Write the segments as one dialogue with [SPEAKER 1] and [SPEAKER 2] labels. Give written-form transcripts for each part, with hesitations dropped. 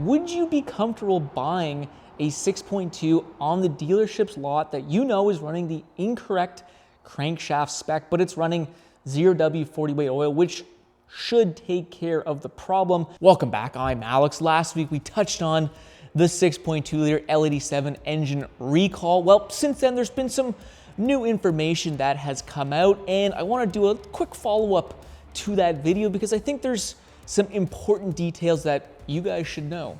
[SPEAKER 1] Would you be comfortable buying a 6.2 on the dealership's lot that you know is running the incorrect crankshaft spec, but it's running 0W40 weight oil, which should take care of the problem? Welcome back, I'm Alex. Last week we touched on the 6.2 liter L87 engine recall. Well, since then there's been some new information that has come out, and I want to do a quick follow-up to that video because I think there's some important details that you guys should know.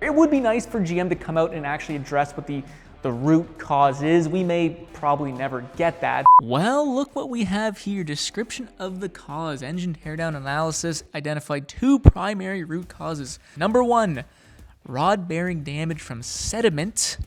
[SPEAKER 1] It would be nice for GM to come out and actually address what the root cause is. We may probably never get that. Well, look what we have here. Description of the cause. Engine teardown analysis identified two primary root causes. Number one, rod bearing damage from sediment,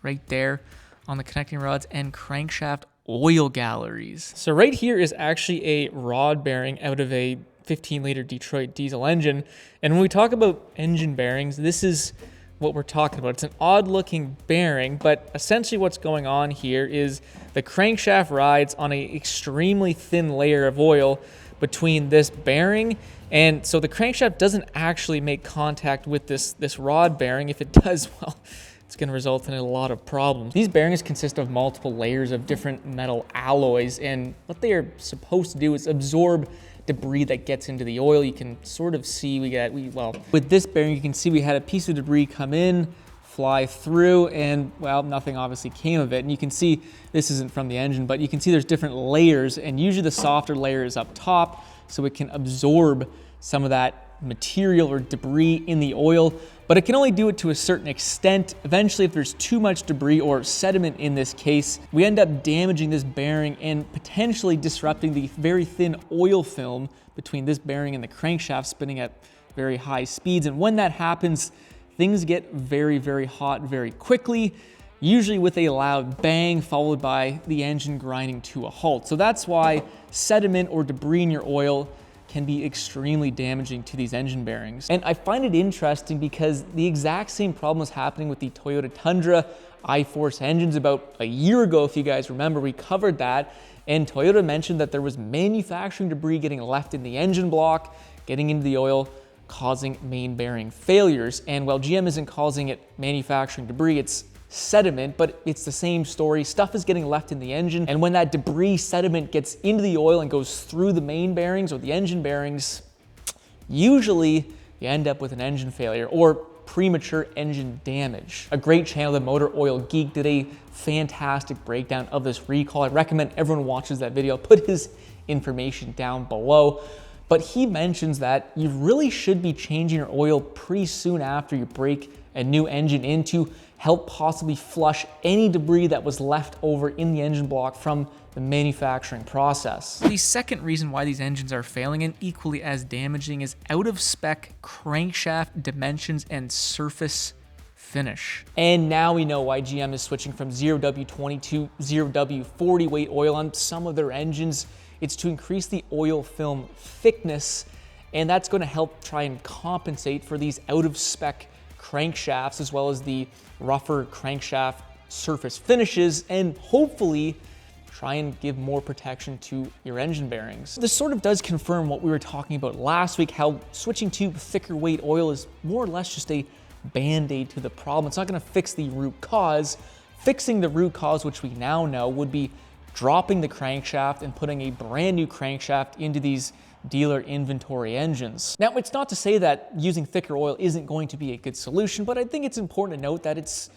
[SPEAKER 1] right there on the connecting rods and crankshaft oil galleries. So right here is actually a rod bearing out of a 15-liter Detroit diesel engine. And when we talk about engine bearings, this is what we're talking about. It's an odd-looking bearing, but essentially what's going on here is the crankshaft rides on an extremely thin layer of oil between this bearing, and so the crankshaft doesn't actually make contact with this rod bearing. If it does, well, it's going to result in a lot of problems. These bearings consist of multiple layers of different metal alloys, and what they are supposed to do is absorb debris that gets into the oil. You can sort of see well, with this bearing, you can see we had a piece of debris come in, fly through, and well, nothing obviously came of it. And you can see, this isn't from the engine, but you can see there's different layers, and usually the softer layer is up top, so it can absorb some of that material or debris in the oil, but it can only do it to a certain extent. Eventually, if there's too much debris or sediment in this case, we end up damaging this bearing and potentially disrupting the very thin oil film between this bearing and the crankshaft spinning at very high speeds. And when that happens, things get very, very hot very quickly, usually with a loud bang followed by the engine grinding to a halt. So that's why sediment or debris in your oil can be extremely damaging to these engine bearings. And I find it interesting because the exact same problem was happening with the Toyota Tundra I-Force engines about a year ago. If you guys remember, we covered that, and Toyota mentioned that there was manufacturing debris getting left in the engine block, getting into the oil, causing main bearing failures. And while GM isn't causing it manufacturing debris, it's sediment, but it's the same story. Stuff is getting left in the engine, and when that debris sediment gets into the oil and goes through the main bearings or the engine bearings, usually you end up with an engine failure or premature engine damage. A great channel, the Motor Oil Geek, did a fantastic breakdown of this recall. I recommend everyone watches that video. I'll put his information down below. But he mentions that you really should be changing your oil pretty soon after you break a new engine in to help possibly flush any debris that was left over in the engine block from the manufacturing process. The second reason why these engines are failing and equally as damaging is out of spec crankshaft dimensions and surface finish. And now we know why GM is switching from 0W20 to 0W40 weight oil on some of their engines. It's to increase the oil film thickness, and that's going to help try and compensate for these out of spec crankshafts as well as the rougher crankshaft surface finishes, and hopefully try and give more protection to your engine bearings. This sort of does confirm what we were talking about last week, how switching to thicker weight oil is more or less just a band-aid to the problem. It's not going to fix the root cause. Fixing the root cause, which we now know, would be dropping the crankshaft and putting a brand new crankshaft into these dealer inventory engines. Now, it's not to say that using thicker oil isn't going to be a good solution, but I think it's important to note that it's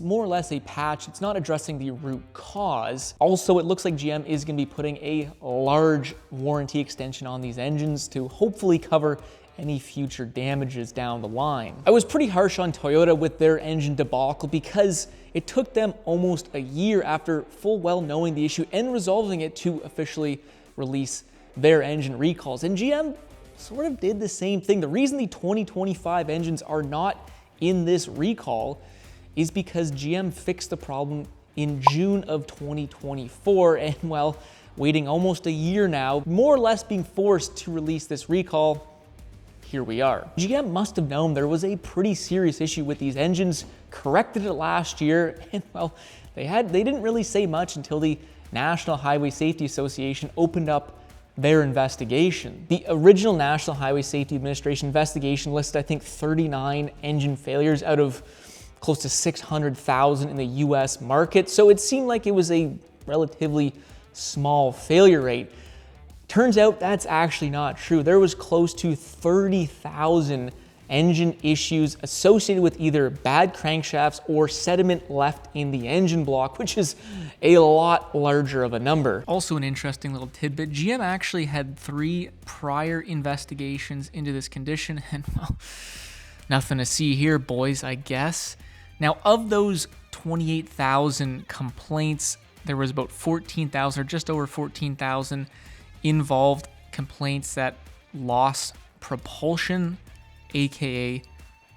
[SPEAKER 1] more or less a patch. It's not addressing the root cause. Also, it looks like GM is going to be putting a large warranty extension on these engines to hopefully cover any future damages down the line. I was pretty harsh on Toyota with their engine debacle because it took them almost a year after full well knowing the issue and resolving it to officially release their engine recalls. And GM sort of did the same thing. The reason the 2025 engines are not in this recall is because GM fixed the problem in June of 2024, and well, waiting almost a year now, more or less being forced to release this recall, here we are. GM must have known there was a pretty serious issue with these engines, corrected it last year, and well, they didn't really say much until the National Highway Safety Association opened up their investigation. The original National Highway Safety Administration investigation listed, I think, 39 engine failures out of close to 600,000 in the US market. So it seemed like it was a relatively small failure rate. Turns out that's actually not true. There was close to 30,000 engine issues associated with either bad crankshafts or sediment left in the engine block, which is a lot larger of a number. Also an interesting little tidbit, GM actually had 3 prior investigations into this condition, and well, nothing to see here, boys, I guess. Now, of those 28,000 complaints, there was about 14,000 or just over 14,000 involved complaints that lost propulsion, aka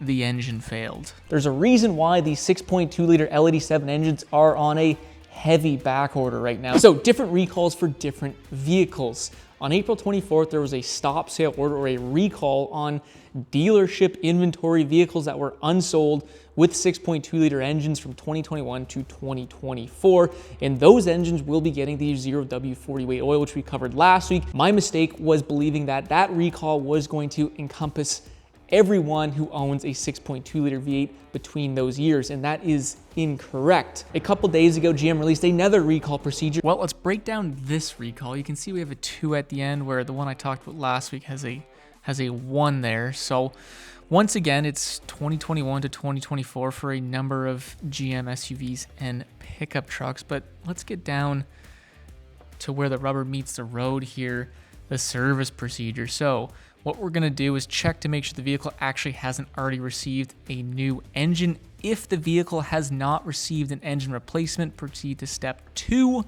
[SPEAKER 1] the engine failed. There's a reason why these 6.2 liter L87 engines are on a heavy back order right now. So different recalls for different vehicles. On April 24th, there was a stop sale order or a recall on dealership inventory vehicles that were unsold with 6.2 liter engines from 2021 to 2024. And those engines will be getting the 0W40 weight oil, which we covered last week. My mistake was believing that that recall was going to encompass everyone who owns a 6.2 liter V8 between those years, and that is incorrect. A couple days ago, GM released another recall procedure. Well, let's break down this recall. You can see we have a 2 at the end, where the one I talked about last week has a 1 there. So once again, it's 2021 to 2024 for a number of GM SUVs and pickup trucks, but let's get down to where the rubber meets the road here, the service procedure. So what we're gonna do is check to make sure the vehicle actually hasn't already received a new engine. If the vehicle has not received an engine replacement, proceed to step 2.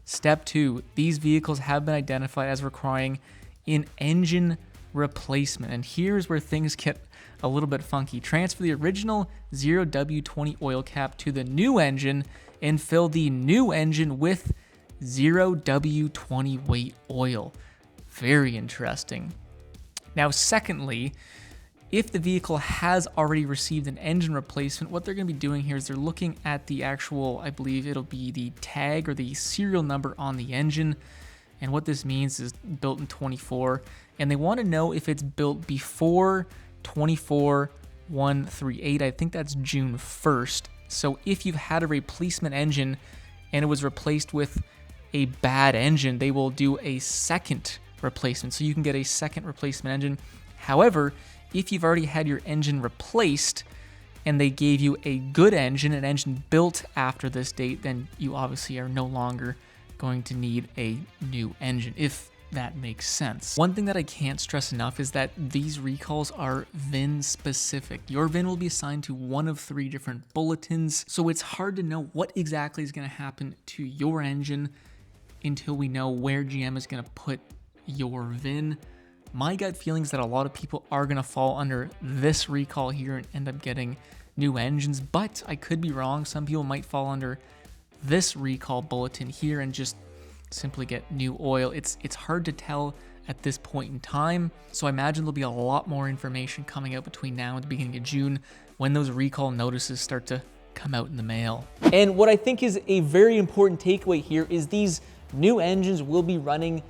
[SPEAKER 1] Step 2, these vehicles have been identified as requiring an engine replacement. And here's where things get a little bit funky. Transfer the original 0W20 oil cap to the new engine and fill the new engine with 0W20 weight oil. Very interesting. Now, secondly, if the vehicle has already received an engine replacement, what they're going to be doing here is they're looking at the actual, I believe it'll be the tag or the serial number on the engine. And what this means is built in 24. And they want to know if it's built before 24/138. I think that's June 1st. So if you've had a replacement engine and it was replaced with a bad engine, they will do a second replacement. So you can get a second replacement engine. However, if you've already had your engine replaced and they gave you a good engine, an engine built after this date, then you obviously are no longer going to need a new engine, if that makes sense. One thing that I can't stress enough is that these recalls are VIN specific. Your VIN will be assigned to one of 3 different bulletins, so it's hard to know what exactly is going to happen to your engine until we know where GM is going to put your VIN. My gut feeling is that a lot of people are going to fall under this recall here and end up getting new engines, but I could be wrong. Some people might fall under this recall bulletin here and just simply get new oil. It's hard to tell at this point in time, so I imagine there'll be a lot more information coming out between now and the beginning of June when those recall notices start to come out in the mail. And what I think is a very important takeaway here is these new engines will be running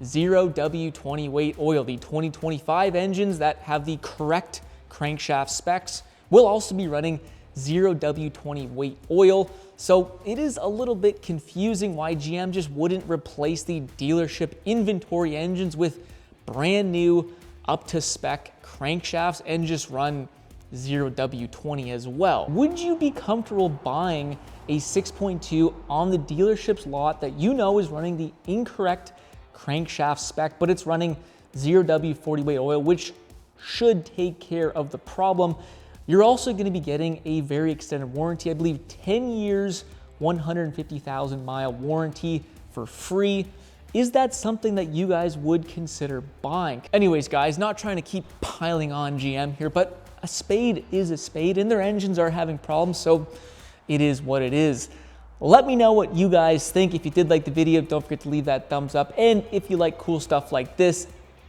[SPEAKER 1] 0W20 weight oil. The 2025 engines that have the correct crankshaft specs will also be running 0W20 weight oil. So it is a little bit confusing why GM just wouldn't replace the dealership inventory engines with brand new up to spec crankshafts and just run 0W20 as well. Would you be comfortable buying a 6.2 on the dealership's lot that you know is running the incorrect crankshaft spec, but it's running 0W40 weight oil, which should take care of the problem? You're also going to be getting a very extended warranty. I believe 10 years, 150,000 mile warranty for free. Is that something that you guys would consider buying? Anyways, guys, not trying to keep piling on GM here, but a spade is a spade and their engines are having problems, so it is what it is. Let me know what you guys think. If you did like the video, don't forget to leave that thumbs up. And if you like cool stuff like this,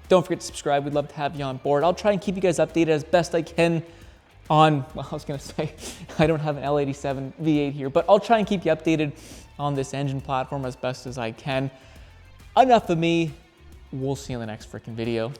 [SPEAKER 1] don't forget to subscribe. We'd love to have you on board. I'll try and keep you guys updated as best I can on, well, I was gonna say, I don't have an L87 V8 here, but I'll try and keep you updated on this engine platform as best as I can. Enough of me, we'll see you in the next freaking video.